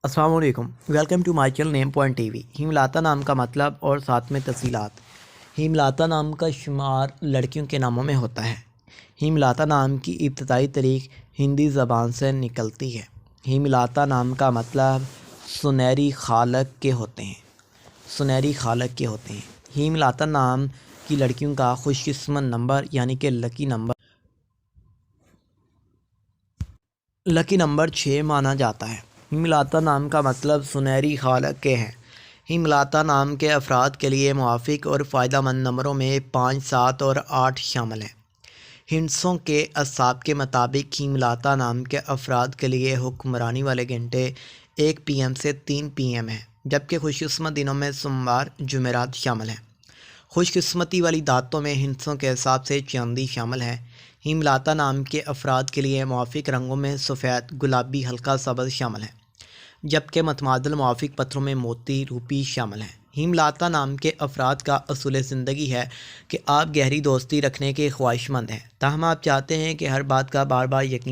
السلام علیکم، welcome to my channel name point TV. Hemlata نام کا مطلب اور ساتھ میں تفصیلات۔ ہیملاتا نام کا شمار لڑکیوں کے ناموں میں ہوتا ہے۔ ہیملاتا نام کی ابتدائی تاریخ ہندی زبان سے نکلتی ہے۔ ہیملاتا نام کا مطلب سنہری خالق کے ہوتے ہیں، سنہری خالق کے ہوتے ہیں۔ ہیملاتا نام کی لڑکیوں کا خوش قسمت نمبر یعنی کہ لکی نمبر 6 مانا جاتا ہے۔ ہیملاتا نام کا مطلب سنہری خالق کے ہیں۔ ہیملاتا نام کے افراد کے لیے موافق اور فائدہ مند نمبروں میں 5، 7 اور 8 شامل ہیں۔ ہندسوں کے اعصاب کے مطابق ہیملاتا نام کے افراد کے لیے حکمرانی والے گھنٹے 1 PM سے 3 PM ہیں، جبکہ خوش قسمت دنوں میں سوموار، جمعرات شامل ہیں۔ خوش قسمتی والی دھاتوں میں ہندسوں کے حساب سے چاندی شامل ہے۔ ہیملاتا نام کے افراد کے لیے موافق رنگوں میں سفید، گلابی، ہلکا سبز شامل ہیں، جبکہ متبادل موافق پتھروں میں موتی، روپی شامل ہیں۔ ہیملاتا نام کے افراد کا اصول زندگی ہے کہ آپ گہری دوستی رکھنے کے خواہش مند ہیں، تاہم آپ چاہتے ہیں کہ ہر بات کا بار بار یقین